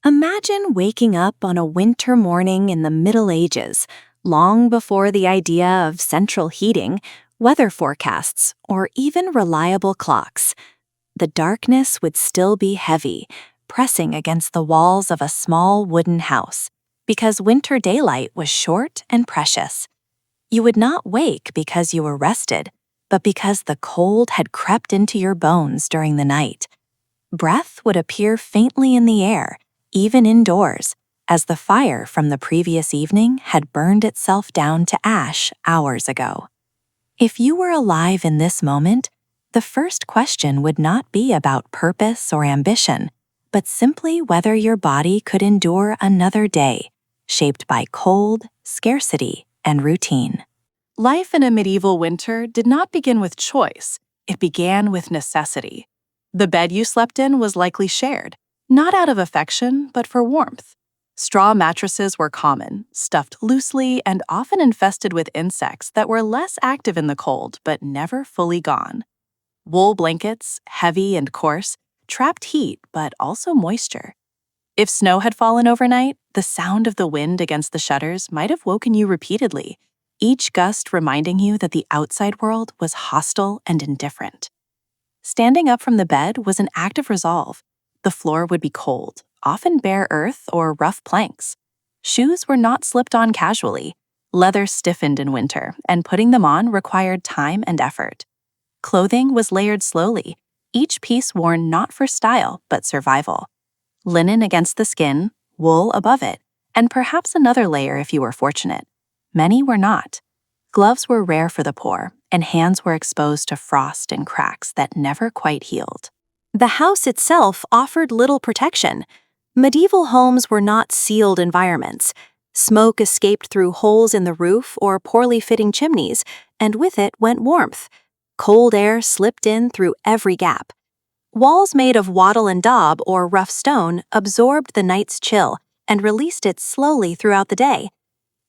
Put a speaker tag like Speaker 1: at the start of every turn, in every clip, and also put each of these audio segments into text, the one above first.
Speaker 1: Imagine waking up on a winter morning in the Middle Ages, long before the idea of central heating, weather forecasts, or even reliable clocks. The darkness would still be heavy, pressing against the walls of a small wooden house, because winter daylight was short and precious. You would not wake because you were rested, but because the cold had crept into your bones during the night. Breath would appear faintly in the air, even indoors, as the fire from the previous evening had burned itself down to ash hours ago. If you were alive in this moment, the first question would not be about purpose or ambition, but simply whether your body could endure another day, shaped by cold, scarcity, and routine.
Speaker 2: Life in a medieval winter did not begin with choice, it began with necessity. The bed you slept in was likely shared, not out of affection, but for warmth. Straw mattresses were common, stuffed loosely and often infested with insects that were less active in the cold but never fully gone. Wool blankets, heavy and coarse, trapped heat but also moisture. If snow had fallen overnight, the sound of the wind against the shutters might have woken you repeatedly, each gust reminding you that the outside world was hostile and indifferent. Standing up from the bed was an act of resolve. The floor would be cold, often bare earth or rough planks. Shoes were not slipped on casually. Leather stiffened in winter, and putting them on required time and effort. Clothing was layered slowly, each piece worn not for style but survival. Linen against the skin, wool above it, and perhaps another layer if you were fortunate. Many were not. Gloves were rare for the poor, and hands were exposed to frost and cracks that never quite healed.
Speaker 1: The house itself offered little protection. Medieval homes were not sealed environments. Smoke escaped through holes in the roof or poorly fitting chimneys, and with it went warmth. Cold air slipped in through every gap. Walls made of wattle and daub or rough stone absorbed the night's chill and released it slowly throughout the day.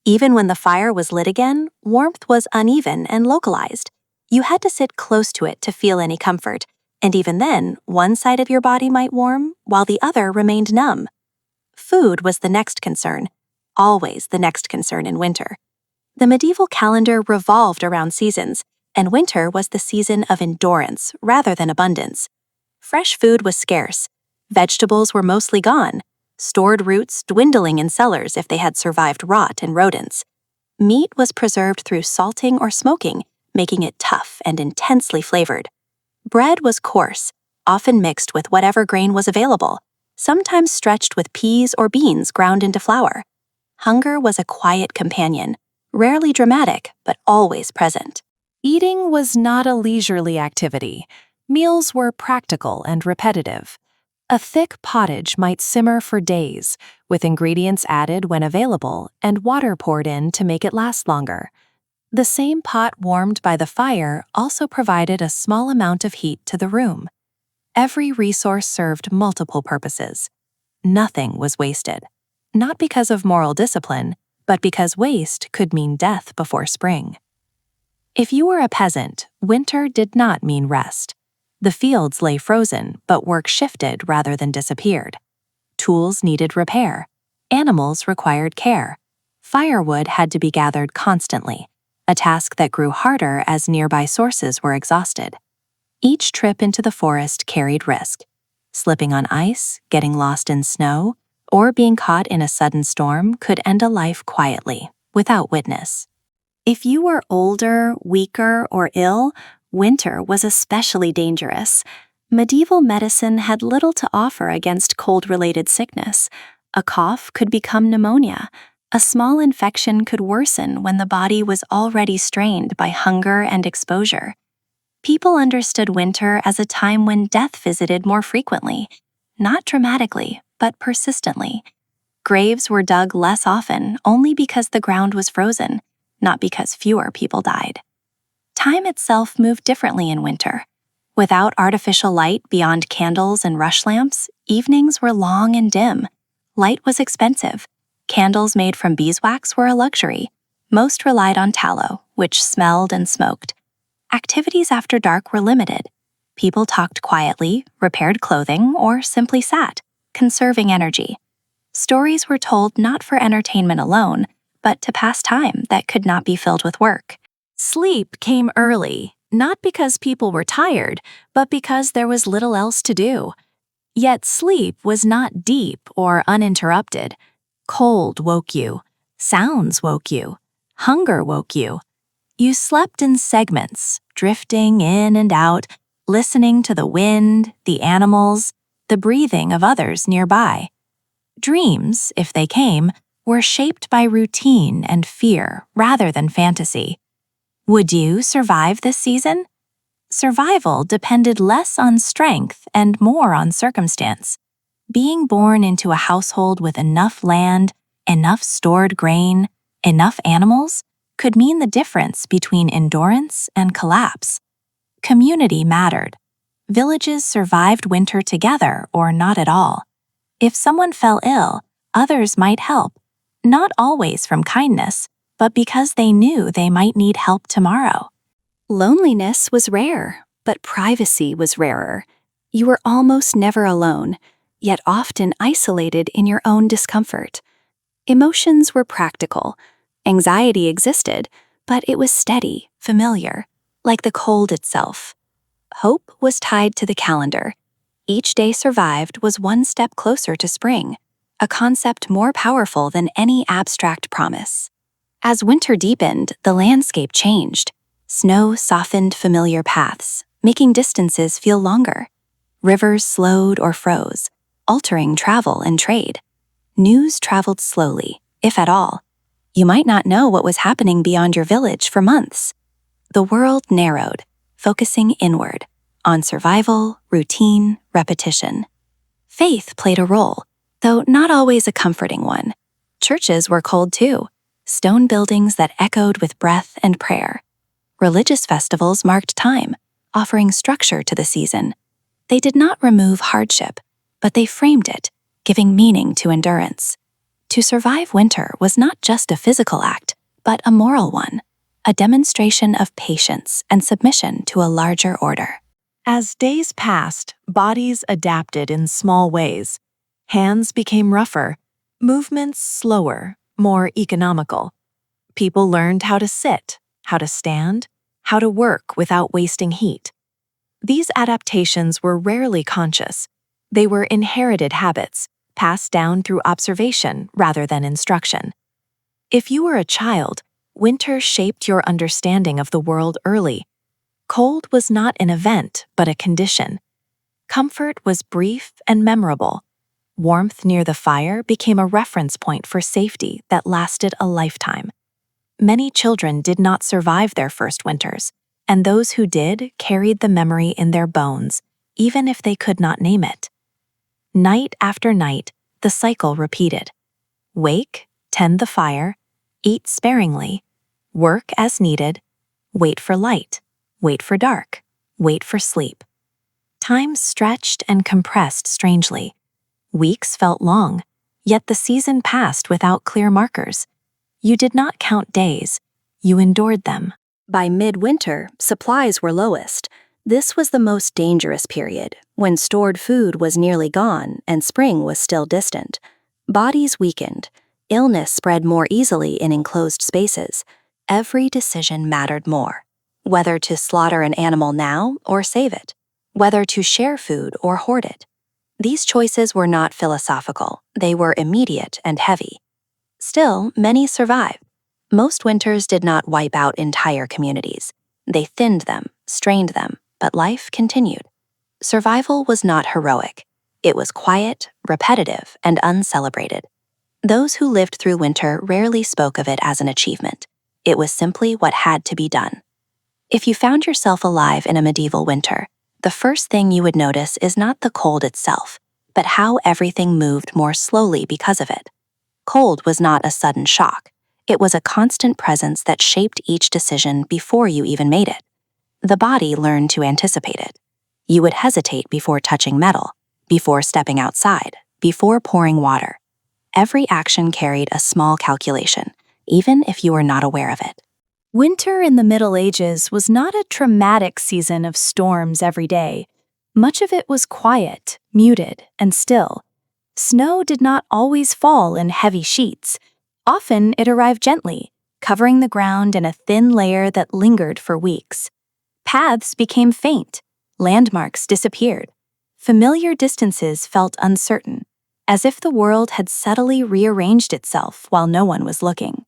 Speaker 1: Even when the fire was lit again, warmth was uneven and localized. You had to sit close to it to feel any comfort, and even then, one side of your body might warm while the other remained numb. Food was the next concern, always the next concern in winter. The medieval calendar revolved around seasons, and winter was the season of endurance rather than abundance. Fresh food was scarce. Vegetables were mostly gone, stored roots dwindling in cellars if they had survived rot and rodents. Meat was preserved through salting or smoking, making it tough and intensely flavored. Bread was coarse, often mixed with whatever grain was available, sometimes stretched with peas or beans ground into flour. Hunger was a quiet companion, rarely dramatic, but always present.
Speaker 2: Eating was not a leisurely activity. Meals were practical and repetitive. A thick pottage might simmer for days, with ingredients added when available and water poured in to make it last longer. The same pot warmed by the fire also provided a small amount of heat to the room. Every resource served multiple purposes. Nothing was wasted, not because of moral discipline, but because waste could mean death before spring. If you were a peasant, winter did not mean rest. The fields lay frozen, but work shifted rather than disappeared. Tools needed repair. Animals required care. Firewood had to be gathered constantly, a task that grew harder as nearby sources were exhausted. Each trip into the forest carried risk. Slipping on ice, getting lost in snow, or being caught in a sudden storm could end a life quietly, without witness. If you were older, weaker, or ill, winter was especially dangerous. Medieval medicine had little to offer against cold-related sickness. A cough could become pneumonia. A small infection could worsen when the body was already strained by hunger and exposure. People understood winter as a time when death visited more frequently, not dramatically, but persistently. Graves were dug less often only because the ground was frozen, not because fewer people died. Time itself moved differently in winter. Without artificial light beyond candles and rush lamps, evenings were long and dim. Light was expensive. Candles made from beeswax were a luxury. Most relied on tallow, which smelled and smoked. Activities after dark were limited. People talked quietly, repaired clothing, or simply sat, conserving energy.
Speaker 1: Stories were told not for entertainment alone, but to pass time that could not be filled with work.
Speaker 2: Sleep came early, not because people were tired, but because there was little else to do. Yet sleep was not deep or uninterrupted. Cold woke you. Sounds woke you. Hunger woke you. You slept in segments, drifting in and out, listening to the wind, the animals, the breathing of others nearby. Dreams, if they came, were shaped by routine and fear rather than fantasy. Would you survive this season? Survival depended less on strength and more on circumstance. Being born into a household with enough land, enough stored grain, enough animals could mean the difference between endurance and collapse. Community mattered. Villages survived winter together or not at all. If someone fell ill, others might help, not always from kindness, but because they knew they might need help tomorrow.
Speaker 1: Loneliness was rare, but privacy was rarer. You were almost never alone, yet often isolated in your own discomfort. Emotions were practical. Anxiety existed, but it was steady, familiar, like the cold itself. Hope was tied to the calendar. Each day survived was one step closer to spring, a concept more powerful than any abstract promise. As winter deepened, the landscape changed. Snow softened familiar paths, making distances feel longer. Rivers slowed or froze, altering travel and trade. News traveled slowly, if at all. You might not know what was happening beyond your village for months. The world narrowed, focusing inward, on survival, routine, repetition. Faith played a role, though not always a comforting one. Churches were cold too, stone buildings that echoed with breath and prayer. Religious festivals marked time, offering structure to the season. They did not remove hardship, but they framed it, giving meaning to endurance. To survive winter was not just a physical act, but a moral one, a demonstration of patience and submission to a larger order.
Speaker 2: As days passed, bodies adapted in small ways. Hands became rougher, movements slower, more economical. People learned how to sit, how to stand, how to work without wasting heat. These adaptations were rarely conscious. They were inherited habits, passed down through observation rather than instruction. If you were a child, winter shaped your understanding of the world early. Cold was not an event, but a condition. Comfort was brief and memorable. Warmth near the fire became a reference point for safety that lasted a lifetime. Many children did not survive their first winters, and those who did carried the memory in their bones, even if they could not name it. Night after night, the cycle repeated. Wake, tend the fire, eat sparingly, work as needed, wait for light, wait for dark, wait for sleep. Time stretched and compressed strangely. Weeks felt long, yet the season passed without clear markers. You did not count days, you endured them.
Speaker 1: By midwinter, supplies were lowest. This was the most dangerous period, when stored food was nearly gone and spring was still distant. Bodies weakened. Illness spread more easily in enclosed spaces. Every decision mattered more. Whether to slaughter an animal now or save it. Whether to share food or hoard it. These choices were not philosophical. They were immediate and heavy. Still, many survived. Most winters did not wipe out entire communities. They thinned them, strained them, but life continued. Survival was not heroic. It was quiet, repetitive, and uncelebrated. Those who lived through winter rarely spoke of it as an achievement. It was simply what had to be done. If you found yourself alive in a medieval winter, the first thing you would notice is not the cold itself, but how everything moved more slowly because of it. Cold was not a sudden shock. It was a constant presence that shaped each decision before you even made it. The body learned to anticipate it. You would hesitate before touching metal, before stepping outside, before pouring water. Every action carried a small calculation, even if you were not aware of it.
Speaker 2: Winter in the Middle Ages was not a traumatic season of storms every day. Much of it was quiet, muted, and still.
Speaker 1: Snow did not always fall in heavy sheets. Often it arrived gently, covering the ground in a thin layer that lingered for weeks. Paths became faint, landmarks disappeared. Familiar distances felt uncertain, as if the world had subtly rearranged itself while no one was looking.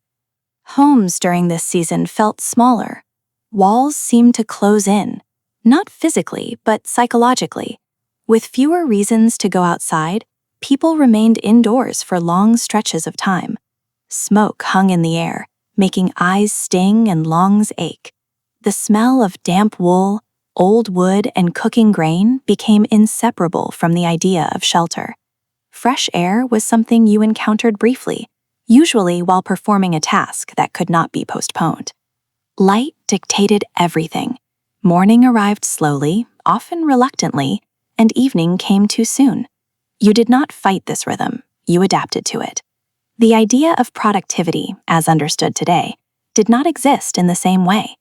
Speaker 1: Homes during this season felt smaller. Walls seemed to close in, not physically, but psychologically. With fewer reasons to go outside, people remained indoors for long stretches of time. Smoke hung in the air, making eyes sting and lungs ache. The smell of damp wool, old wood, and cooking grain became inseparable from the idea of shelter. Fresh air was something you encountered briefly, usually while performing a task that could not be postponed. Light dictated everything. Morning arrived slowly, often reluctantly, and evening came too soon. You did not fight this rhythm, you adapted to it. The idea of productivity, as understood today, did not exist in the same way.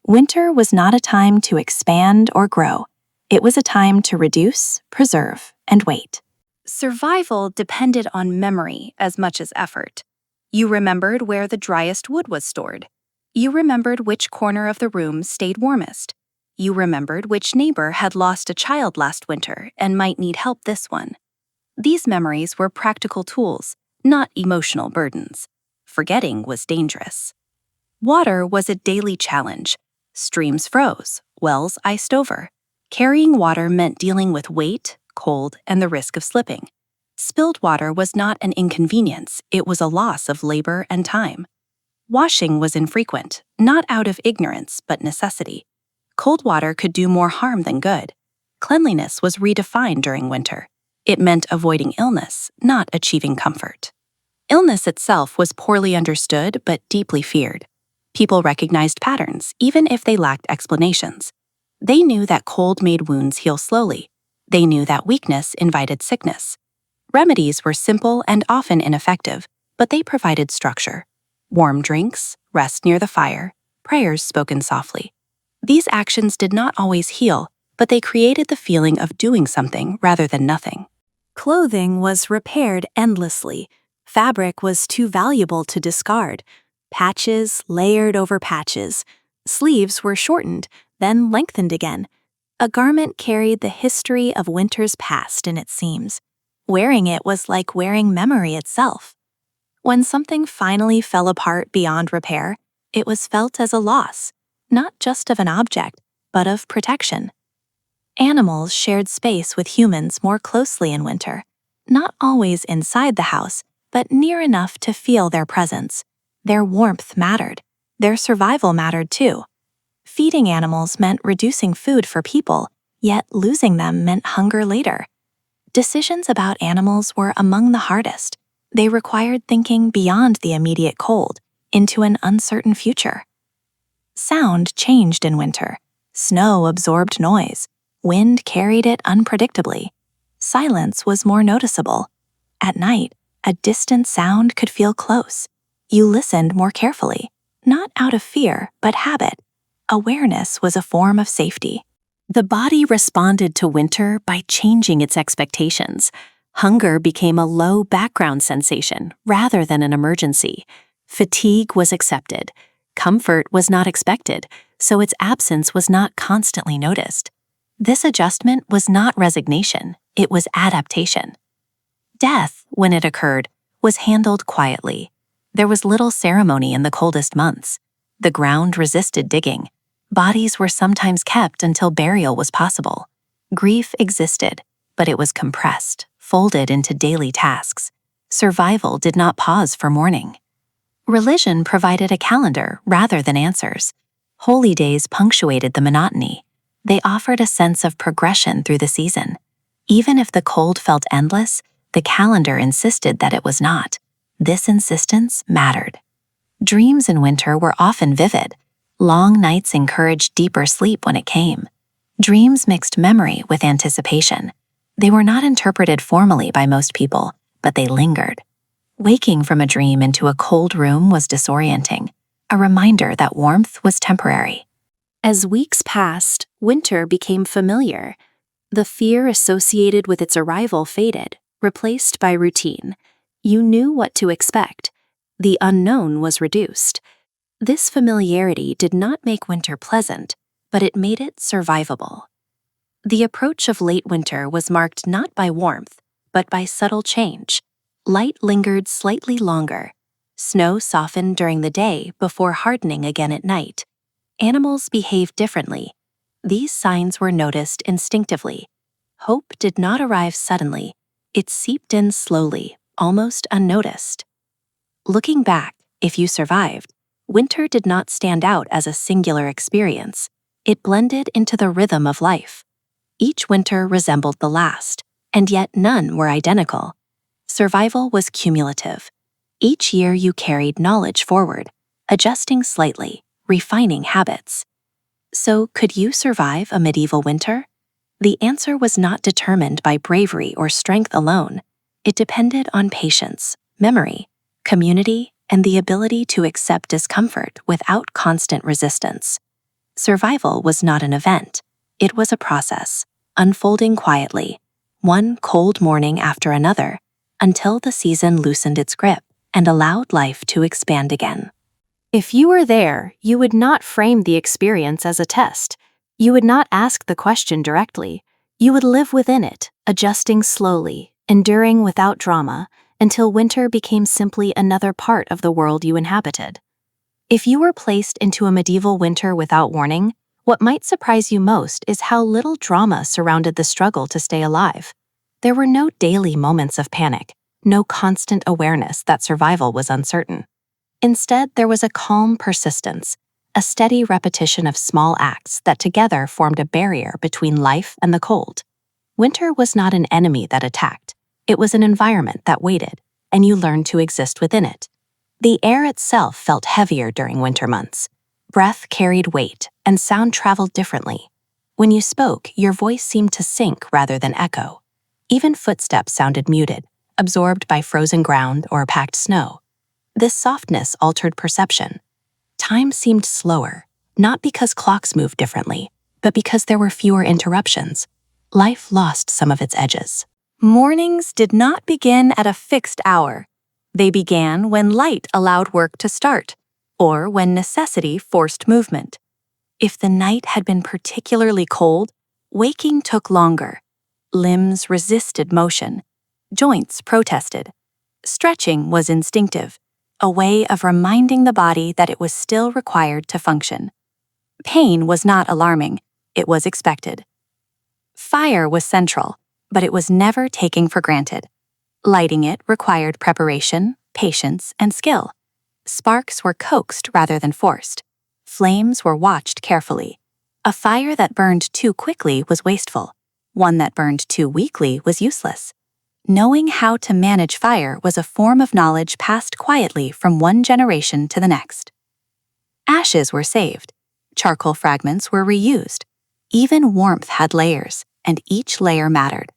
Speaker 1: Winter was not a time to expand or grow. It was a time to reduce, preserve, and wait. Survival depended on memory as much as effort. You remembered where the driest wood was stored. You remembered which corner of the room stayed warmest. You remembered which neighbor had lost a child last winter and might need help this one. These memories were practical tools, not emotional burdens. Forgetting was dangerous. Water was a daily challenge. Streams froze, wells iced over. Carrying water meant dealing with weight, cold, and the risk of slipping. Spilled water was not an inconvenience, it was a loss of labor and time. Washing was infrequent, not out of ignorance, but necessity. Cold water could do more harm than good. Cleanliness was redefined during winter. It meant avoiding illness, not achieving comfort. Illness itself was poorly understood but deeply feared. People recognized patterns, even if they lacked explanations. They knew that cold made wounds heal slowly. They knew that weakness invited sickness. Remedies were simple and often ineffective, but they provided structure. Warm drinks, rest near the fire, prayers spoken softly. These actions did not always heal, but they created the feeling of doing something rather than nothing. Clothing was repaired endlessly. Fabric was too valuable to discard. Patches layered over patches. Sleeves were shortened, then lengthened again. A garment carried the history of winter's past in its seams. Wearing it was like wearing memory itself. When something finally fell apart beyond repair, it was felt as a loss, not just of an object, but of protection. Animals shared space with humans more closely in winter, not always inside the house, but near enough to feel their presence. Their warmth mattered. Their survival mattered too. Feeding animals meant reducing food for people, yet losing them meant hunger later. Decisions about animals were among the hardest. They required thinking beyond the immediate cold, into an uncertain future. Sound changed in winter. Snow absorbed noise. Wind carried it unpredictably. Silence was more noticeable. At night, a distant sound could feel close. You listened more carefully, not out of fear, but habit. Awareness was a form of safety. The body responded to winter by changing its expectations. Hunger became a low background sensation rather than an emergency. Fatigue was accepted. Comfort was not expected, so its absence was not constantly noticed. This adjustment was not resignation, it was adaptation. Death, when it occurred, was handled quietly. There was little ceremony in the coldest months. The ground resisted digging. Bodies were sometimes kept until burial was possible. Grief existed, but it was compressed, folded into daily tasks. Survival did not pause for mourning. Religion provided a calendar rather than answers. Holy days punctuated the monotony. They offered a sense of progression through the season. Even if the cold felt endless, the calendar insisted that it was not. This insistence mattered. Dreams in winter were often vivid. Long nights encouraged deeper sleep when it came. Dreams mixed memory with anticipation. They were not interpreted formally by most people, but they lingered. Waking from a dream into a cold room was disorienting, a reminder that warmth was temporary. As weeks passed, winter became familiar. The fear associated with its arrival faded, replaced by routine. You knew what to expect. The unknown was reduced. This familiarity did not make winter pleasant, but it made it survivable. The approach of late winter was marked not by warmth, but by subtle change. Light lingered slightly longer. Snow softened during the day before hardening again at night. Animals behaved differently. These signs were noticed instinctively. Hope did not arrive suddenly. It seeped in slowly, almost unnoticed. Looking back, if you survived, winter did not stand out as a singular experience. It blended into the rhythm of life. Each winter resembled the last, and yet none were identical. Survival was cumulative. Each year you carried knowledge forward, adjusting slightly, refining habits. So, could you survive a medieval winter? The answer was not determined by bravery or strength alone. It depended on patience, memory, community, and the ability to accept discomfort without constant resistance. Survival was not an event. It was a process, unfolding quietly, one cold morning after another, until the season loosened its grip and allowed life to expand again. If you were there, you would not frame the experience as a test. You would not ask the question directly. You would live within it, adjusting slowly, enduring without drama, until winter became simply another part of the world you inhabited. If you were placed into a medieval winter without warning, what might surprise you most is how little drama surrounded the struggle to stay alive. There were no daily moments of panic, no constant awareness that survival was uncertain. Instead, there was a calm persistence, a steady repetition of small acts that together formed a barrier between life and the cold. Winter was not an enemy that attacked. It was an environment that waited, and you learned to exist within it. The air itself felt heavier during winter months. Breath carried weight, and sound traveled differently. When you spoke, your voice seemed to sink rather than echo. Even footsteps sounded muted, absorbed by frozen ground or packed snow. This softness altered perception. Time seemed slower, not because clocks moved differently, but because there were fewer interruptions. Life lost some of its edges. Mornings did not begin at a fixed hour. They began when light allowed work to start, or when necessity forced movement. If the night had been particularly cold, waking took longer. Limbs resisted motion. Joints protested. Stretching was instinctive, a way of reminding the body that it was still required to function. Pain was not alarming, it was expected. Fire was central, but it was never taken for granted. Lighting it required preparation, patience, and skill. Sparks were coaxed rather than forced. Flames were watched carefully. A fire that burned too quickly was wasteful. One that burned too weakly was useless. Knowing how to manage fire was a form of knowledge passed quietly from one generation to the next. Ashes were saved. Charcoal fragments were reused. Even warmth had layers, and each layer mattered.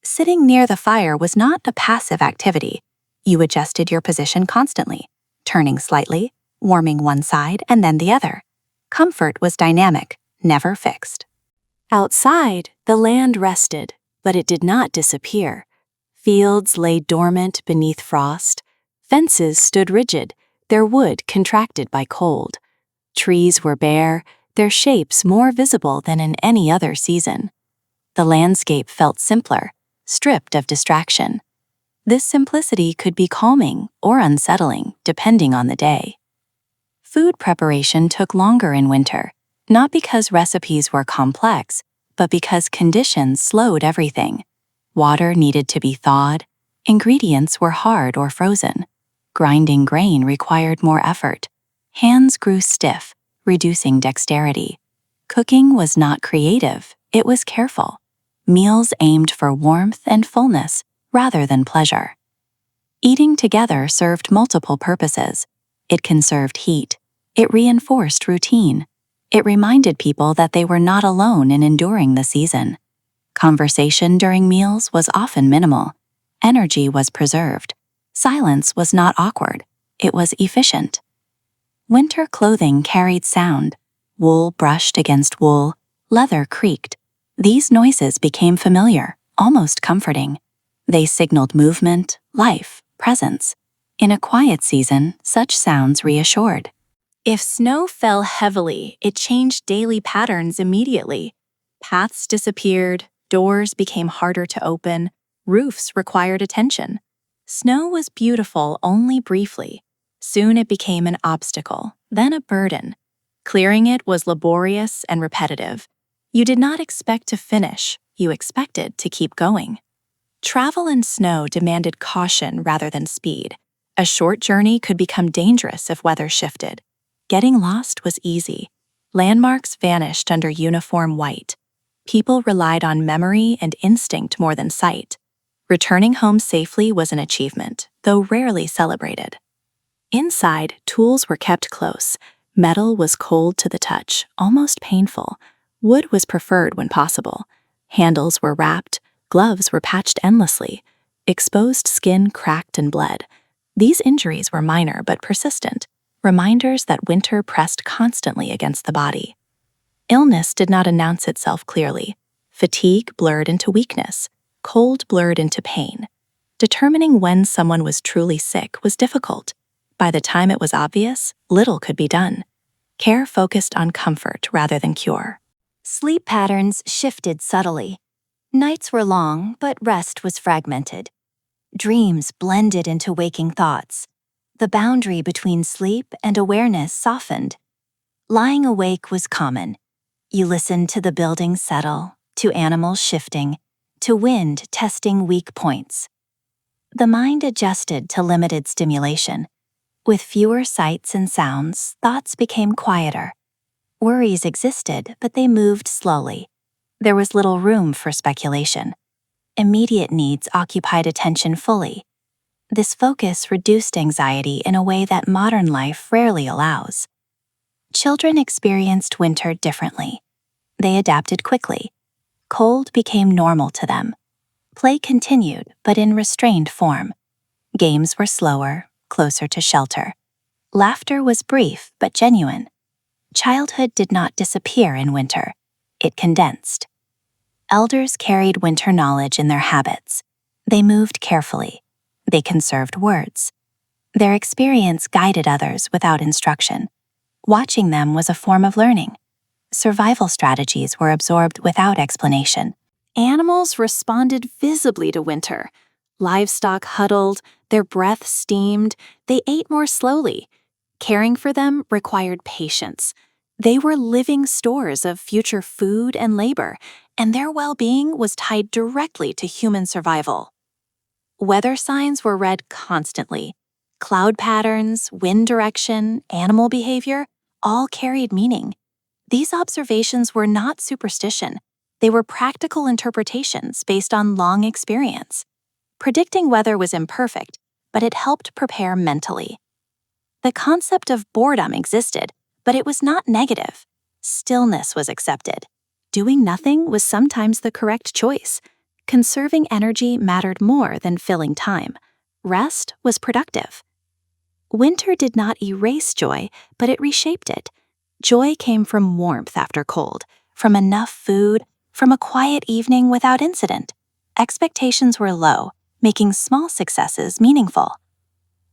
Speaker 1: Sitting near the fire was not a passive activity. You adjusted your position constantly, turning slightly, warming one side and then the other. Comfort was dynamic, never fixed. Outside, the land rested, but it did not disappear. Fields lay dormant beneath frost. Fences stood rigid, their wood contracted by cold. Trees were bare, their shapes more visible than in any other season. The landscape felt simpler, stripped of distraction. This simplicity could be calming or unsettling, depending on the day. Food preparation took longer in winter, not because recipes were complex, but because conditions slowed everything. Water needed to be thawed, ingredients were hard or frozen. Grinding grain required more effort. Hands grew stiff, reducing dexterity. Cooking was not creative, it was careful. Meals aimed for warmth and fullness rather than pleasure. Eating together served multiple purposes. It conserved heat. It reinforced routine. It reminded people that they were not alone in enduring the season. Conversation during meals was often minimal. Energy was preserved. Silence was not awkward. It was efficient. Winter clothing carried sound. Wool brushed against wool. Leather creaked. These noises became familiar, almost comforting.
Speaker 3: They signaled movement, life, presence. In a quiet season, such sounds reassured.
Speaker 2: If snow fell heavily, it changed daily patterns immediately. Paths disappeared, doors became harder to open, roofs required attention. Snow was beautiful only briefly. Soon it became an obstacle, then a burden. Clearing it was laborious and repetitive. You did not expect to finish, you expected to keep going. Travel in snow demanded caution rather than speed. A short journey could become dangerous if weather shifted. Getting lost was easy. Landmarks vanished under uniform white. People relied on memory and instinct more than sight. Returning home safely was an achievement, though rarely celebrated. Inside, tools were kept close. Metal was cold to the touch, almost painful. Wood was preferred when possible. Handles were wrapped, gloves were patched endlessly. Exposed skin cracked and bled. These injuries were minor but persistent, reminders that winter pressed constantly against the body. Illness did not announce itself clearly. Fatigue blurred into weakness. Cold blurred into pain. Determining when someone was truly sick was difficult. By the time it was obvious, little could be done. Care focused on comfort rather than cure.
Speaker 3: Sleep patterns shifted subtly. Nights were long, but rest was fragmented. Dreams blended into waking thoughts. The boundary between sleep and awareness softened. Lying awake was common. You listened to the building settle, to animals shifting, to wind testing weak points. The mind adjusted to limited stimulation. With fewer sights and sounds, thoughts became quieter. Worries existed, but they moved slowly. There was little room for speculation. Immediate needs occupied attention fully. This focus reduced anxiety in a way that modern life rarely allows. Children experienced winter differently. They adapted quickly. Cold became normal to them. Play continued, but in restrained form. Games were slower, closer to shelter. Laughter was brief but genuine. Childhood did not disappear in winter. It condensed. Elders carried winter knowledge in their habits. They moved carefully. They conserved words. Their experience guided others without instruction. Watching them was a form of learning. Survival strategies were absorbed without explanation.
Speaker 2: Animals responded visibly to winter. Livestock huddled, their breath steamed, they ate more slowly. Caring for them required patience. They were living stores of future food and labor, and their well-being was tied directly to human survival. Weather signs were read constantly. Cloud patterns, wind direction, animal behavior, all carried meaning. These observations were not superstition. They were practical interpretations based on long experience. Predicting weather was imperfect, but it helped prepare mentally. The concept of boredom existed, but it was not negative. Stillness was accepted. Doing nothing was sometimes the correct choice. Conserving energy mattered more than filling time. Rest was productive. Winter did not erase joy, but it reshaped it. Joy came from warmth after cold, from enough food, from a quiet evening without incident. Expectations were low, making small successes meaningful.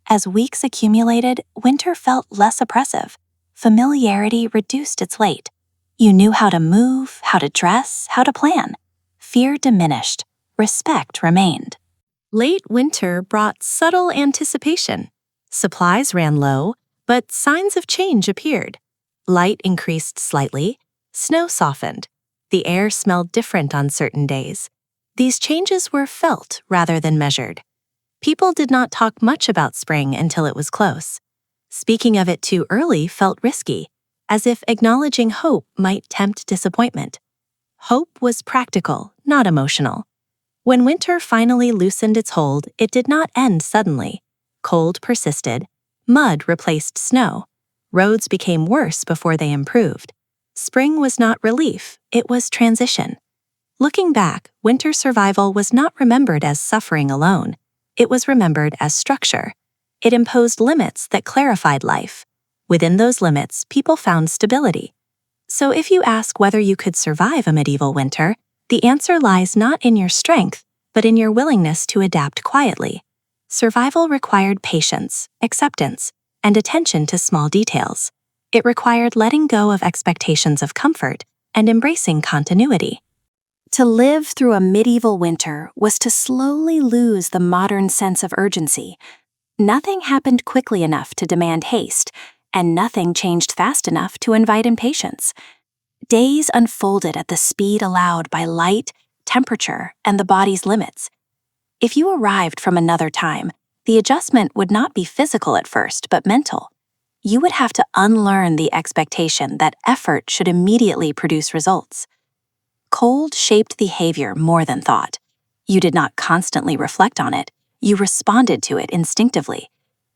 Speaker 2: As weeks accumulated, winter felt less oppressive. Familiarity reduced its weight. You knew how to move, how to dress, how to plan. Fear diminished. Respect remained. Late winter brought subtle anticipation. Supplies ran low, but signs of change appeared. Light increased slightly. Snow softened. The air smelled different on certain days. These changes were felt rather than measured. People did not talk much about spring until it was close. Speaking of it too early felt risky, as if acknowledging hope might tempt disappointment. Hope was practical, not emotional. When winter finally loosened its hold, it did not end suddenly. Cold persisted. Mud replaced snow. Roads became worse before they improved. Spring was not relief, it was transition. Looking back, winter survival was not remembered as suffering alone. It was remembered as structure. It imposed limits that clarified life. Within those limits, people found stability. So if you ask whether you could survive a medieval winter, the answer lies not in your strength,
Speaker 1: but in your willingness to adapt quietly. Survival required patience, acceptance, and attention to small details. It required letting go of expectations of comfort and embracing continuity. To live through a medieval winter was to slowly lose the modern sense of urgency. Nothing happened quickly enough to demand haste, and nothing changed fast enough to invite impatience. Days unfolded at the speed allowed by light, temperature, and the body's limits. If you arrived from another time, the adjustment would not be physical at first, but mental. You would have to unlearn the expectation that effort should immediately produce results. Cold shaped behavior more than thought. You did not constantly reflect on it. You responded to it instinctively.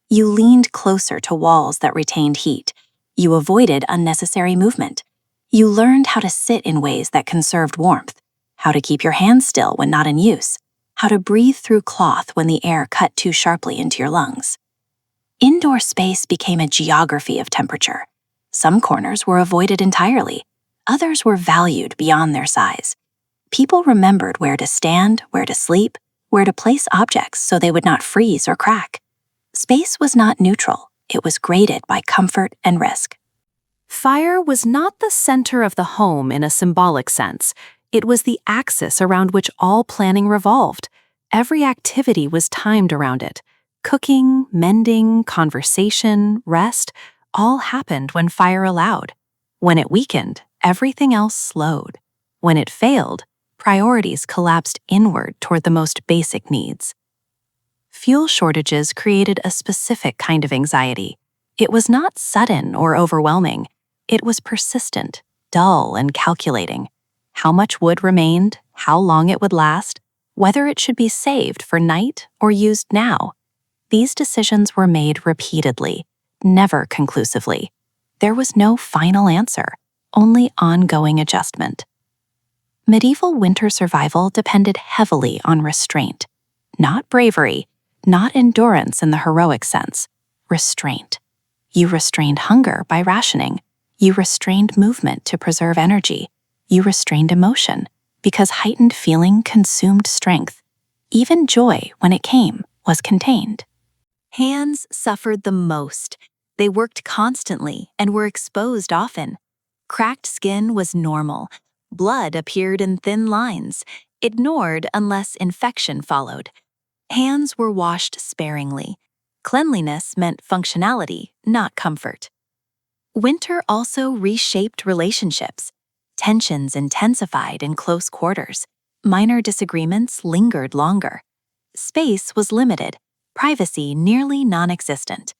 Speaker 1: You leaned closer to walls that retained heat. You avoided unnecessary movement. You learned how to sit in ways that conserved warmth, how to keep your hands still when not in use, how to breathe through cloth when the air cut too sharply into your lungs. Indoor space became a geography of temperature. Some corners were avoided entirely. Others were valued beyond their size. People remembered where to stand, where to sleep, where to place objects so they would not freeze or crack. Space was not neutral. It was graded by comfort and risk.
Speaker 2: Fire was not the center of the home in a symbolic sense. It was the axis around which all planning revolved. Every activity was timed around it. Cooking, mending, conversation, rest, all happened when fire allowed. When it weakened, everything else slowed. When it failed, priorities collapsed inward toward the most basic needs. Fuel shortages created a specific kind of anxiety. It was not sudden or overwhelming. It was persistent, dull, and calculating. How much wood remained, how long it would last, whether it should be saved for night or used now. These decisions were made repeatedly, never conclusively. There was no final answer, only ongoing adjustment. Medieval winter survival depended heavily on restraint. Not bravery, not endurance in the heroic sense. Restraint. You restrained hunger by rationing. You restrained movement to preserve energy. You restrained emotion, because heightened feeling consumed strength. Even joy, when it came, was contained. Hands suffered the most. They worked constantly and were exposed often. Cracked skin was normal. Blood appeared in thin lines, ignored unless infection followed. Hands were washed sparingly. Cleanliness meant functionality, not comfort. Winter also reshaped relationships. Tensions intensified in close quarters. Minor disagreements lingered longer. Space was limited, privacy nearly non-existent.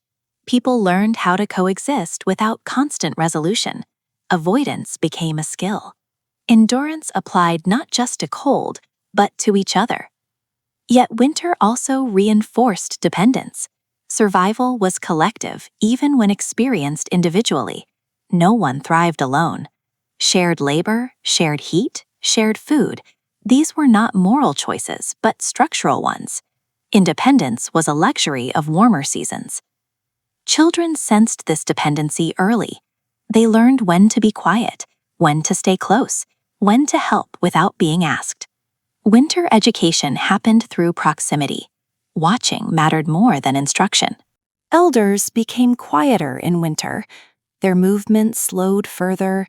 Speaker 2: People learned how to coexist without constant resolution. Avoidance became a skill. Endurance applied not just to cold, but to each other. Yet winter also reinforced dependence. Survival was collective, even when experienced individually. No one thrived alone. Shared labor, shared heat, shared food. These were not moral choices, but structural ones. Independence was a luxury of warmer seasons. Children sensed this dependency early. They learned when to be quiet, when to stay close, when to help without being asked. Winter education happened through proximity. Watching mattered more than instruction. Elders became quieter in winter. Their movements slowed further.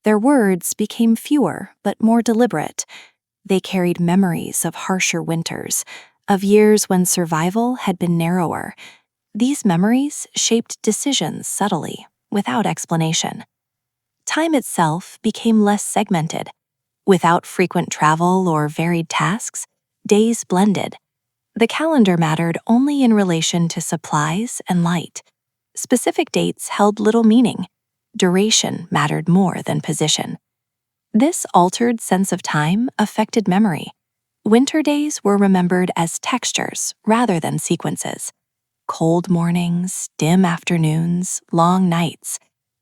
Speaker 2: Their words became fewer but more deliberate. They carried memories of harsher winters, of years when survival had been narrower. These memories shaped decisions subtly, without explanation. Time itself became less segmented. Without frequent travel or varied tasks, days blended. The calendar mattered only in relation to supplies and light. Specific dates held little meaning. Duration mattered more than position. This altered sense of time affected memory. Winter days were remembered as textures rather than sequences. Cold mornings, dim afternoons, long nights.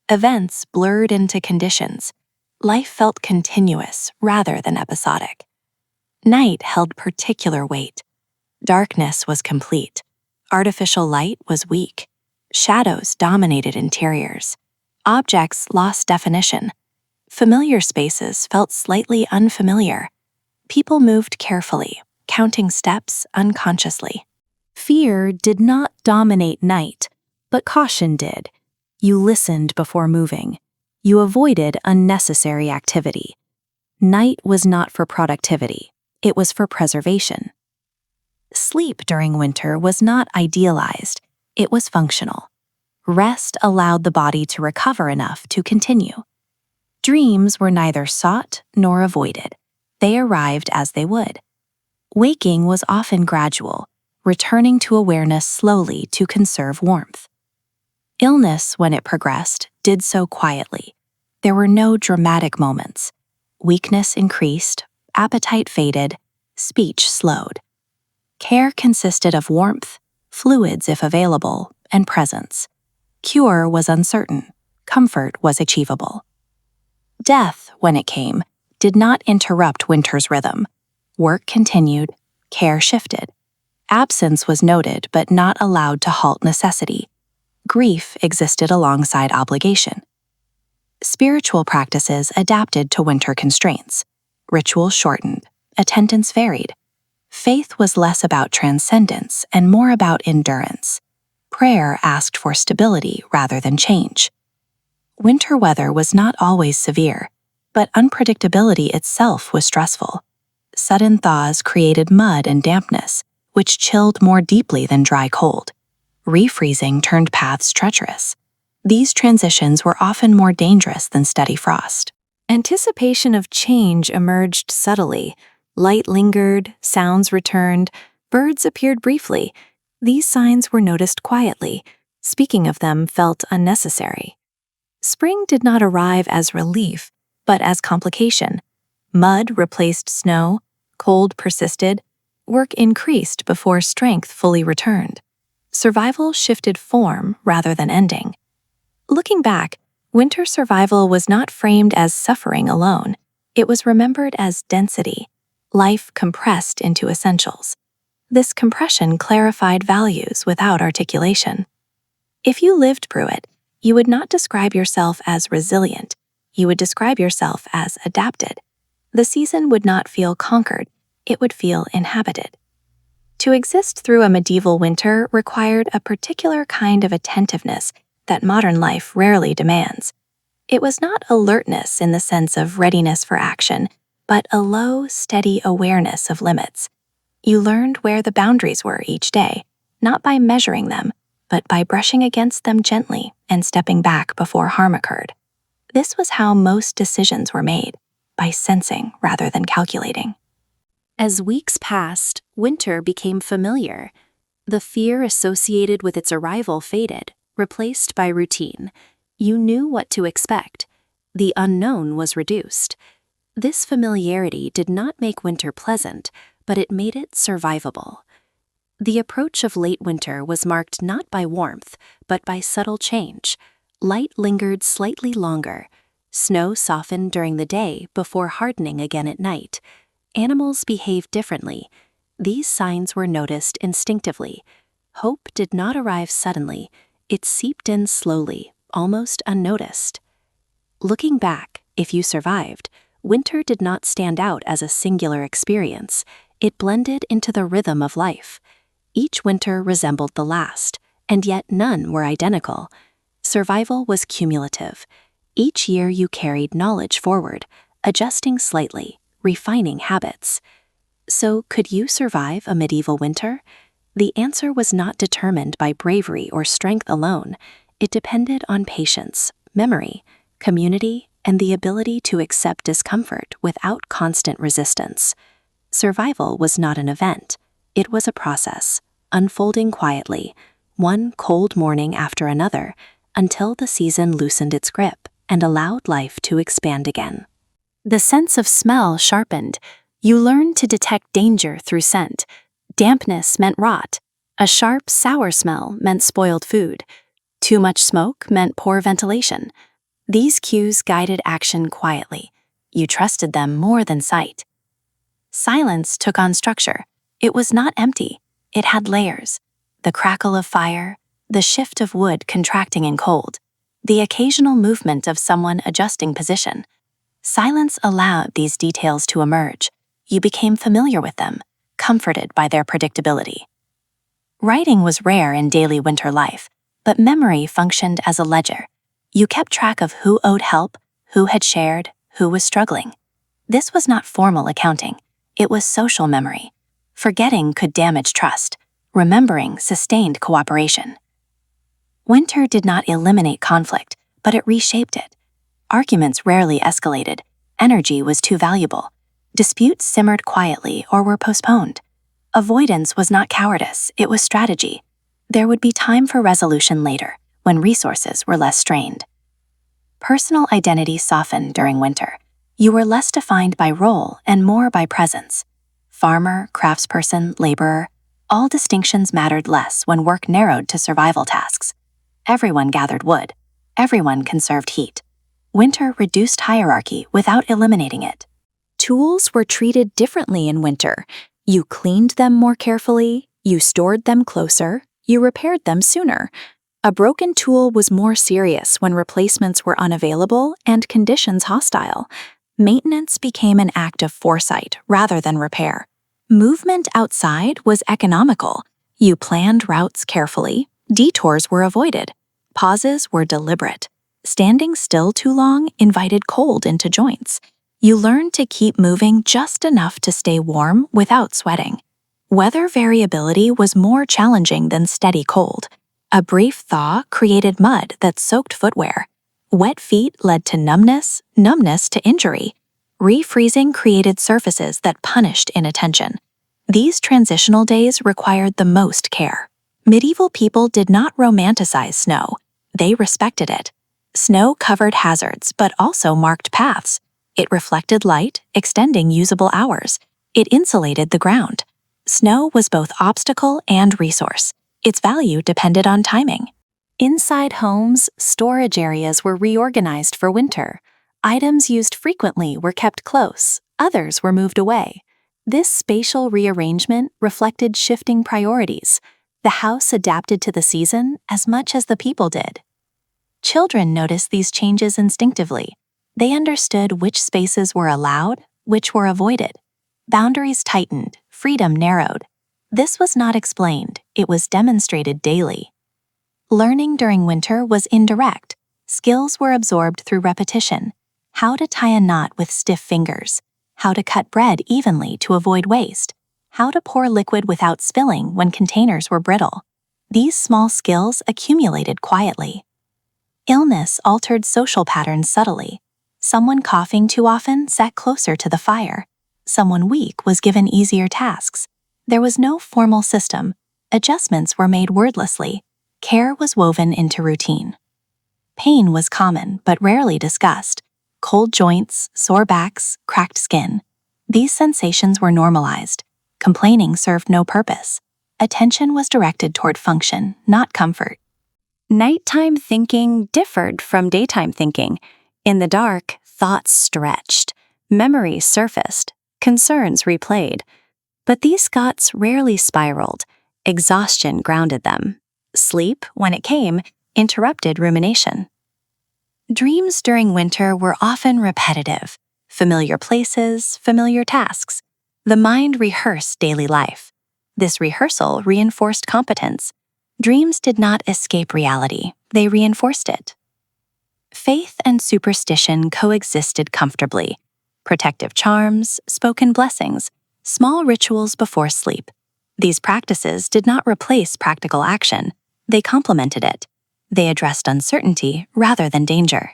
Speaker 2: Events blurred into conditions. Life felt continuous rather than episodic. Night held particular weight. Darkness was complete. Artificial light was weak. Shadows dominated interiors. Objects lost definition. Familiar spaces felt slightly unfamiliar. People moved carefully,
Speaker 1: counting steps unconsciously. Fear did not dominate night, but caution did. You listened before moving. You avoided unnecessary activity. Night was not for productivity, it was for preservation. Sleep during winter was not idealized, it was functional. Rest allowed the body to recover enough to continue. Dreams were neither sought nor avoided. They arrived as they would. Waking was often gradual, returning to awareness slowly to conserve warmth. Illness, when it progressed, did so quietly. There were no dramatic moments. Weakness increased, appetite faded, speech slowed. Care consisted of warmth, fluids if available, and presence. Cure was uncertain, comfort was achievable. Death, when it came, did not interrupt winter's rhythm. Work continued, care shifted. Absence was noted but not allowed to halt necessity. Grief existed alongside obligation. Spiritual practices adapted to winter constraints. Rituals shortened, attendance varied. Faith was less about transcendence and more about endurance. Prayer asked for stability rather than change. Winter weather was not always severe, but unpredictability itself was stressful. Sudden thaws created mud and dampness, which chilled more deeply than dry cold. Refreezing turned paths treacherous. These transitions were often more dangerous than steady frost. Anticipation of change emerged subtly. Light lingered, sounds returned, birds appeared briefly. These signs were noticed quietly. Speaking of them felt unnecessary. Spring did not arrive as relief, but as complication. Mud replaced snow, cold persisted, work increased before strength fully returned. Survival shifted form rather than ending. Looking back, winter survival was not framed as suffering alone. It was remembered as density, life compressed into essentials. This compression clarified values without articulation. If you lived through it, you would not describe yourself as resilient. You would describe yourself as adapted. The season would not feel conquered, it would feel inhabited. To exist through a medieval winter required a particular kind of attentiveness that modern life rarely demands. It was not alertness in the sense of readiness for action, but a low, steady awareness of limits. You learned where the boundaries were each day, not by measuring them, but by brushing against them gently and stepping back before harm occurred. This was how most decisions were made, by sensing rather than calculating. As weeks passed, winter became familiar. The fear associated with its arrival faded, replaced by routine. You knew what to expect. The unknown was reduced. This familiarity did not make winter pleasant, but it made it survivable. The approach of late winter was marked not by warmth, but by subtle change. Light lingered slightly longer. Snow softened during the day before hardening again at night. Animals behaved differently. These signs were noticed instinctively. Hope did not arrive suddenly. It seeped in slowly, almost unnoticed. Looking back, if you survived, winter did not stand out as a singular experience. It blended into the rhythm of life. Each winter resembled the last, and yet none were identical. Survival was cumulative. Each year you carried knowledge forward, adjusting slightly, refining habits. So, could you survive a medieval winter? The answer was not determined by bravery or strength alone. It depended on patience, memory, community, and the ability to accept discomfort without constant resistance. Survival was not an event. It was a process, unfolding quietly, one cold morning after another, until the season loosened its grip and allowed life to expand again. The sense of smell sharpened. You learned to detect danger through scent. Dampness meant rot. A sharp, sour smell meant spoiled food. Too much smoke meant poor ventilation. These cues guided action quietly. You trusted them more than sight. Silence took on structure. It was not empty. It had layers. The crackle of fire, the shift of wood contracting in cold, the occasional movement of someone adjusting position. Silence allowed these details to emerge. You became familiar with them. comforted by their predictability. Writing was rare in daily winter life, but memory functioned as a ledger. You kept track of who owed help, who had shared, who was struggling. This was not formal accounting, it was social memory. Forgetting could damage trust. Remembering sustained cooperation. Winter did not eliminate conflict, but it reshaped it. Arguments rarely escalated. Energy was too valuable. Disputes simmered quietly or were postponed. Avoidance was not cowardice, it was strategy. There would be time for resolution later, when resources were less strained. Personal identity softened during winter. You were less defined by role and more by presence. Farmer, craftsperson, laborer, all distinctions mattered less when work narrowed to survival tasks. Everyone gathered wood. Everyone conserved heat. Winter reduced hierarchy without eliminating it.
Speaker 2: Tools were treated differently in winter. You cleaned them more carefully, you stored them closer, you repaired them sooner. A broken tool was more serious when replacements were unavailable and conditions hostile. Maintenance became an act of foresight rather than repair. Movement outside was economical. You planned routes carefully, detours were avoided, pauses were deliberate. Standing still too long invited cold into joints. You learned to keep moving just enough to stay warm without sweating. Weather variability was more challenging than steady cold. A brief thaw created mud that soaked footwear. Wet feet led to numbness, numbness to injury. Refreezing created surfaces that punished inattention. These transitional days required the most care. Medieval people did not romanticize snow. They respected it. Snow covered hazards but also marked paths. It reflected light, extending usable hours. It insulated the ground. Snow was both obstacle and resource. Its value depended on timing. Inside homes, storage areas were reorganized for winter. Items used frequently were kept close, others were moved away. This spatial rearrangement reflected shifting priorities. The house adapted to the season as much as the people did. Children noticed these changes instinctively. They understood which spaces were allowed, which were avoided. Boundaries tightened, freedom narrowed. This was not explained, it was demonstrated daily. Learning during winter was indirect. Skills were absorbed through repetition. How to tie a knot with stiff fingers. How to cut bread evenly to avoid waste. How to pour liquid without spilling when containers were brittle. These small skills accumulated quietly. Illness altered social patterns subtly. Someone coughing too often sat closer to the fire. Someone weak was given easier tasks. There was no formal system. Adjustments were made wordlessly. Care was woven into routine. Pain was common but rarely discussed. Cold joints, sore backs, cracked skin. These sensations were normalized. Complaining served no purpose. Attention was directed toward function, not comfort. Nighttime thinking differed from daytime thinking. In the dark, thoughts stretched. Memories surfaced. Concerns replayed. But these thoughts rarely spiraled. Exhaustion grounded them. Sleep, when it came, interrupted rumination. Dreams during winter were often repetitive. Familiar places, familiar tasks. The mind rehearsed daily life. This rehearsal reinforced competence. Dreams did not escape reality, they reinforced it. Faith and superstition coexisted comfortably. Protective charms, spoken blessings, small rituals before sleep. These practices did not replace practical action, they complemented it. They addressed uncertainty rather than danger.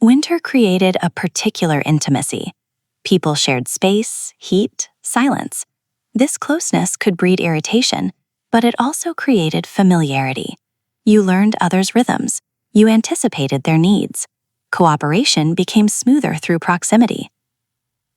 Speaker 2: Winter created a particular intimacy. People shared space, heat, silence. This closeness could breed irritation, but it also created familiarity. You learned others' rhythms. You anticipated their needs. Cooperation became smoother through proximity.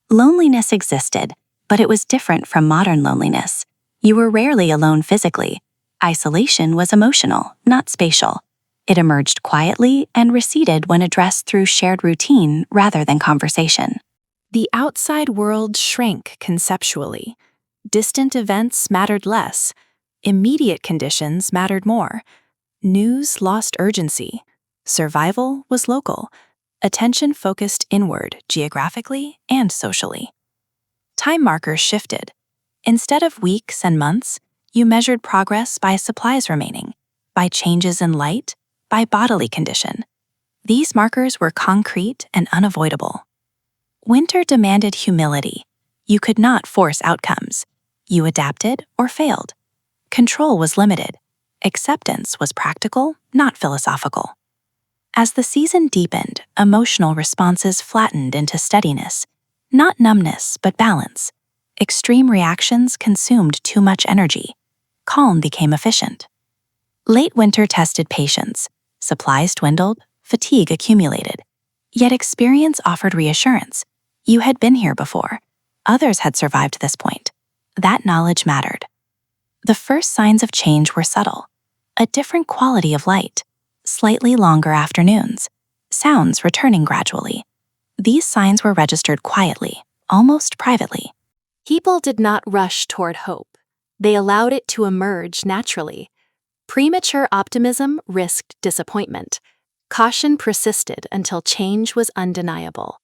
Speaker 2: Loneliness existed, but it was different from modern loneliness. You were rarely alone physically. Isolation was emotional, not spatial. It emerged quietly and receded when addressed through shared routine rather than conversation. The outside world shrank conceptually. Distant events mattered less. Immediate conditions mattered more. News lost urgency. Survival was local. Attention focused inward, geographically and socially. Time markers shifted. Instead of weeks and months, you measured progress by supplies remaining, by changes in light, by bodily condition. These markers were concrete and unavoidable. Winter demanded humility. You could not force outcomes. You adapted or failed. Control was limited. Acceptance was practical, not philosophical. As the season deepened, emotional responses flattened into steadiness, not numbness, but balance. Extreme reactions consumed too much energy. Calm became efficient. Late winter tested patience. Supplies dwindled, fatigue accumulated. Yet experience offered reassurance. You had been here before. Others had survived this point. That knowledge mattered. The first signs of change were subtle. A different quality of light, slightly longer afternoons, sounds returning gradually. These signs were registered quietly, almost privately.
Speaker 1: People did not rush toward hope. They allowed it to emerge naturally. Premature optimism risked disappointment. Caution persisted until change was undeniable.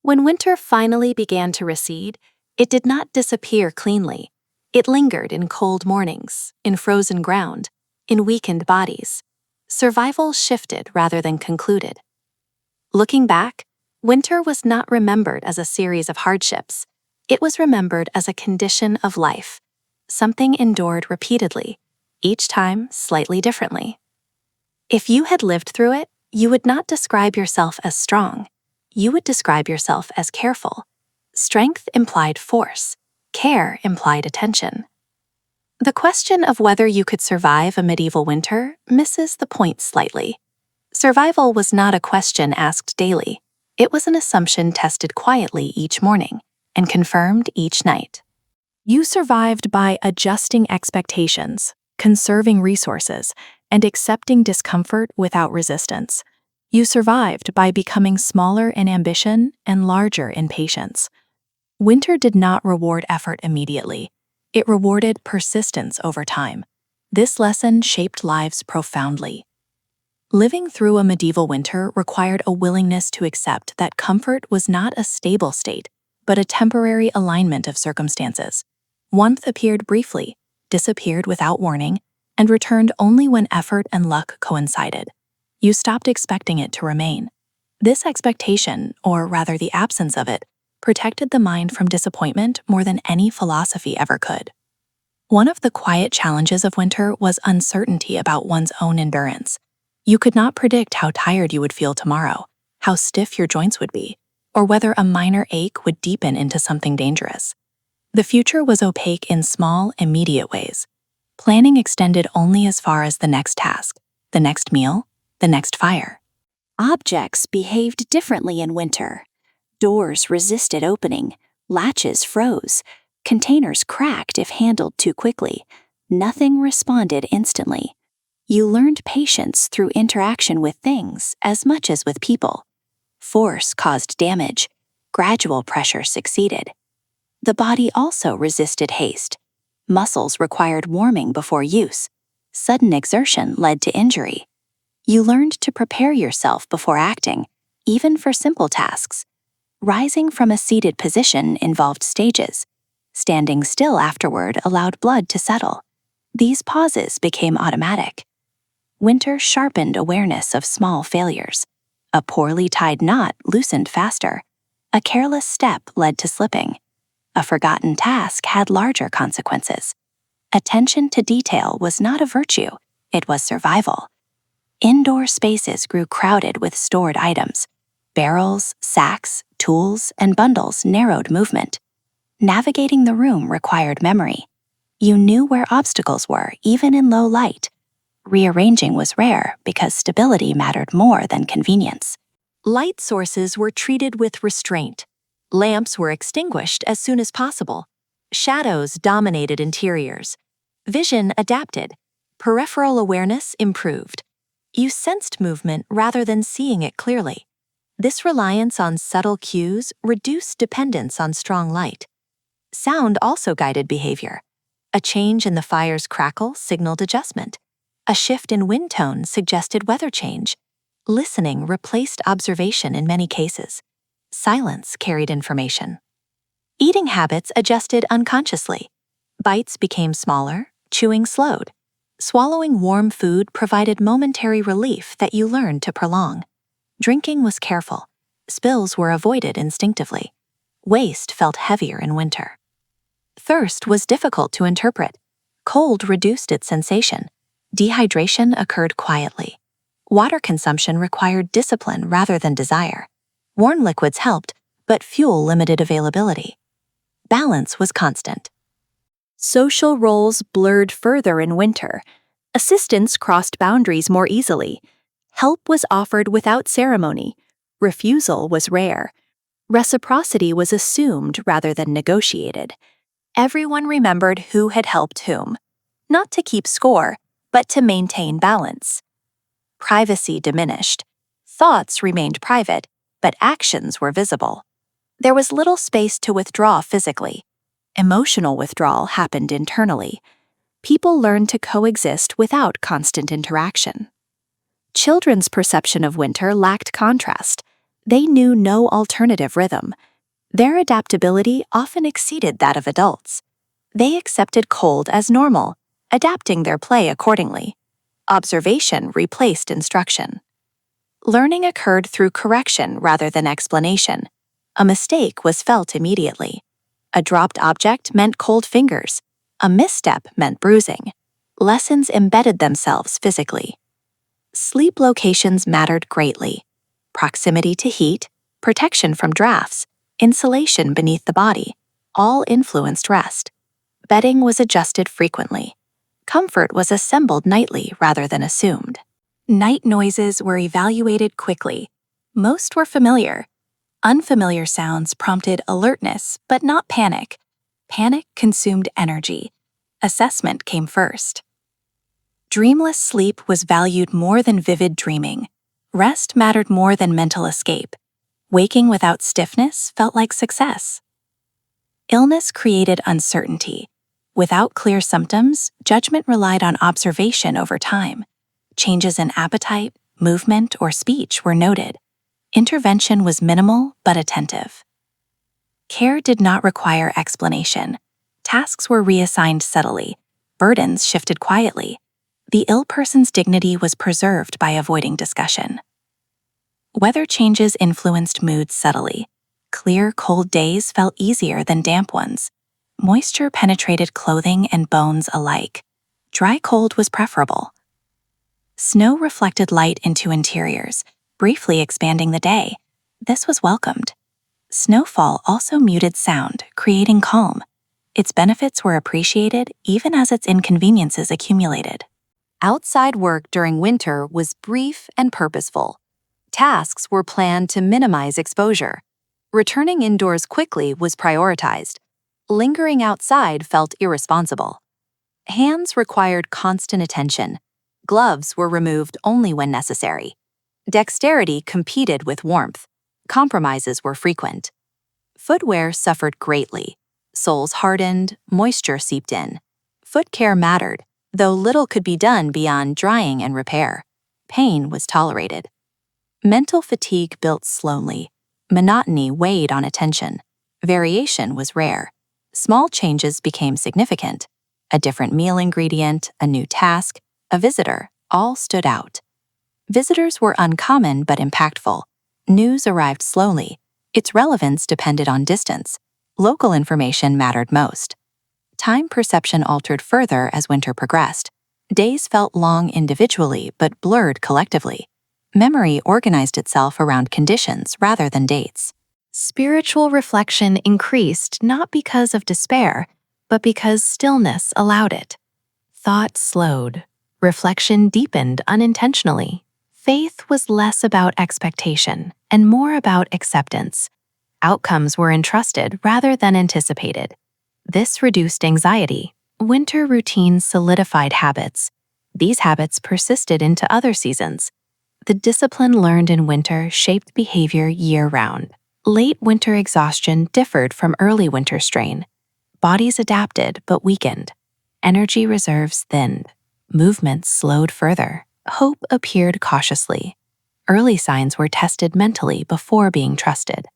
Speaker 1: When winter finally began to recede, it did not disappear cleanly. It lingered in cold mornings, in frozen ground, in weakened bodies. Survival shifted rather than concluded. Looking back, winter was not remembered as a series of hardships. It was remembered as a condition of life, something endured repeatedly, each time slightly differently. If you had lived through it, you would not describe yourself as strong. You would describe yourself as careful. Strength implied force. Care implied attention. The question of whether you could survive a medieval winter misses the point slightly. Survival was not a question asked daily. It was an assumption tested quietly each morning and confirmed each night.
Speaker 2: You survived by adjusting expectations, conserving resources, and accepting discomfort without resistance. You survived by becoming smaller in ambition and larger in patience. Winter did not reward effort immediately. It rewarded persistence over time. This lesson shaped lives profoundly. Living through a medieval winter required a willingness to accept that comfort was not a stable state, but a temporary alignment of circumstances. Warmth appeared briefly, disappeared without warning, and returned only when effort and luck coincided. You stopped expecting it to remain. This expectation, or rather the absence of it, protected the mind from disappointment more than any philosophy ever could. One of the quiet challenges of winter was uncertainty about one's own endurance. You could not predict how tired you would feel tomorrow, how stiff your joints would be, or whether a minor ache would deepen into something dangerous. The future was opaque in small, immediate ways. Planning extended only as far as the next task, the next meal, the next fire.
Speaker 1: Objects behaved differently in winter. Doors resisted opening, latches froze, containers cracked if handled too quickly. Nothing responded instantly. You learned patience through interaction with things as much as with people. Force caused damage. Gradual pressure succeeded. The body also resisted haste. Muscles required warming before use. Sudden exertion led to injury. You learned to prepare yourself before acting, even for simple tasks. Rising from a seated position involved stages. Standing still afterward allowed blood to settle. These pauses became automatic. Winter sharpened awareness of small failures. A poorly tied knot loosened faster. A careless step led to slipping. A forgotten task had larger consequences. Attention to detail was not a virtue, it was survival. Indoor spaces grew crowded with stored items. Barrels, sacks, tools, and bundles narrowed movement. Navigating the room required memory. You knew where obstacles were, even in low light. Rearranging was rare because stability mattered more than convenience. Light sources were treated with restraint. Lamps were extinguished as soon as possible. Shadows dominated interiors. Vision adapted. Peripheral awareness improved. You sensed movement rather than seeing it clearly. This reliance on subtle cues reduced dependence on strong light. Sound also guided behavior. A change in the fire's crackle signaled adjustment. A shift in wind tone suggested weather change. Listening replaced observation in many cases. Silence carried information. Eating habits adjusted unconsciously. Bites became smaller, chewing slowed. Swallowing warm food provided momentary relief that you learned to prolong. Drinking was careful. Spills were avoided instinctively. Waste felt heavier in winter. Thirst was difficult to interpret. Cold reduced its sensation. Dehydration occurred quietly. Water consumption required discipline rather than desire. Warm liquids helped, but fuel limited availability. Balance was constant. Social roles blurred further in winter. Assistance crossed boundaries more easily. Help was offered without ceremony. Refusal was rare. Reciprocity was assumed rather than negotiated. Everyone remembered who had helped whom, not to keep score, but to maintain balance. Privacy diminished. Thoughts remained private, but actions were visible. There was little space to withdraw physically. Emotional withdrawal happened internally. People learned to coexist without constant interaction. Children's perception of winter lacked contrast. They knew no alternative rhythm. Their adaptability often exceeded that of adults. They accepted cold as normal, adapting their play accordingly. Observation replaced instruction. Learning occurred through correction rather than explanation. A mistake was felt immediately. A dropped object meant cold fingers. A misstep meant bruising. Lessons embedded themselves physically. Sleep locations mattered greatly. Proximity to heat, protection from drafts, insulation beneath the body, all influenced rest. Bedding was adjusted frequently. Comfort was assembled nightly rather than assumed. Night noises were evaluated quickly. Most were familiar. Unfamiliar sounds prompted alertness, but not panic. Panic consumed energy. Assessment came first. Dreamless sleep was valued more than vivid dreaming. Rest mattered more than mental escape. Waking without stiffness felt like success. Illness created uncertainty. Without clear symptoms, judgment relied on observation over time. Changes in appetite, movement, or speech were noted. Intervention was minimal but attentive. Care did not require explanation. Tasks were reassigned subtly. Burdens shifted quietly. The ill person's dignity was preserved by avoiding discussion. Weather changes influenced moods subtly. Clear, cold days felt easier than damp ones. Moisture penetrated clothing and bones alike. Dry cold was preferable. Snow reflected light into interiors, briefly expanding the day. This was welcomed. Snowfall also muted sound, creating calm. Its benefits were appreciated even as its inconveniences accumulated. Outside work during winter was brief and purposeful. Tasks were planned to minimize exposure. Returning indoors quickly was prioritized. Lingering outside felt irresponsible. Hands required constant attention. Gloves were removed only when necessary. Dexterity competed with warmth. Compromises were frequent. Footwear suffered greatly. Soles hardened, moisture seeped in. Foot care mattered, though little could be done beyond drying and repair. Pain was tolerated. Mental fatigue built slowly. Monotony weighed on attention. Variation was rare. Small changes became significant. A different meal ingredient, a new task, a visitor, all stood out. Visitors were uncommon but impactful. News arrived slowly. Its relevance depended on distance. Local information mattered most. Time perception altered further as winter progressed. Days felt long individually but blurred collectively. Memory organized itself around conditions rather than dates. Spiritual reflection increased not because of despair, but because stillness allowed it. Thought slowed. Reflection deepened unintentionally. Faith was less about expectation and more about acceptance. Outcomes were entrusted rather than anticipated. This reduced anxiety. Winter routines solidified habits. These habits persisted into other seasons. The discipline learned in winter shaped behavior year-round. Late winter exhaustion differed from early winter strain. Bodies adapted but weakened. Energy reserves thinned. Movements slowed further. Hope appeared cautiously. Early signs were tested mentally before being trusted.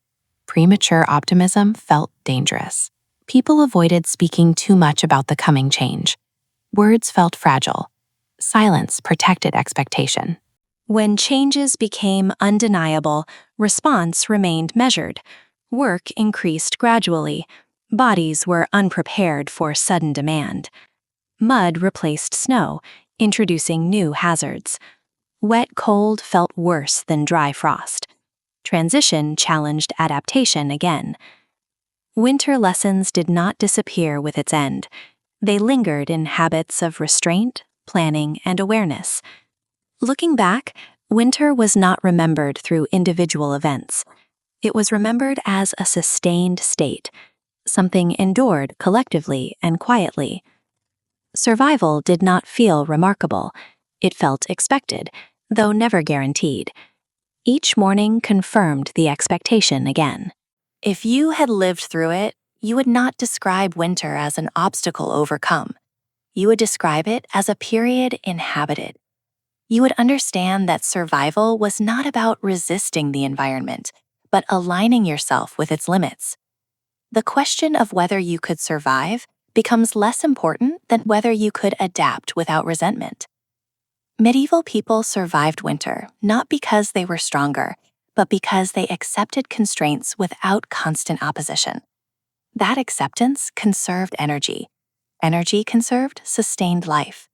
Speaker 2: Premature optimism felt dangerous. People avoided speaking too much about the coming change. Words felt fragile. Silence protected expectation.
Speaker 1: When changes became undeniable, response remained measured. Work increased gradually. Bodies were unprepared for sudden demand. Mud replaced snow, introducing new hazards. Wet cold felt worse than dry frost. Transition challenged adaptation again. Winter lessons did not disappear with its end. They lingered in habits of restraint, planning, and awareness. Looking back, winter was not remembered through individual events. It was remembered as a sustained state, something endured collectively and quietly. Survival did not feel remarkable. It felt expected, though never guaranteed. Each morning confirmed the expectation again. If you had lived through it, you would not describe winter as an obstacle overcome. You would describe it as a period inhabited. You would understand that survival was not about resisting the environment, but aligning yourself with its limits. The question of whether you could survive becomes less important than whether you could adapt without resentment. Medieval people survived winter not because they were stronger, but because they accepted constraints without constant opposition. That acceptance conserved energy. Energy conserved sustained life.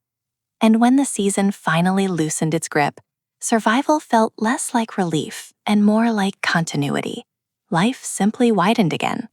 Speaker 1: And when the season finally loosened its grip, survival felt less like relief and more like continuity. Life simply widened again.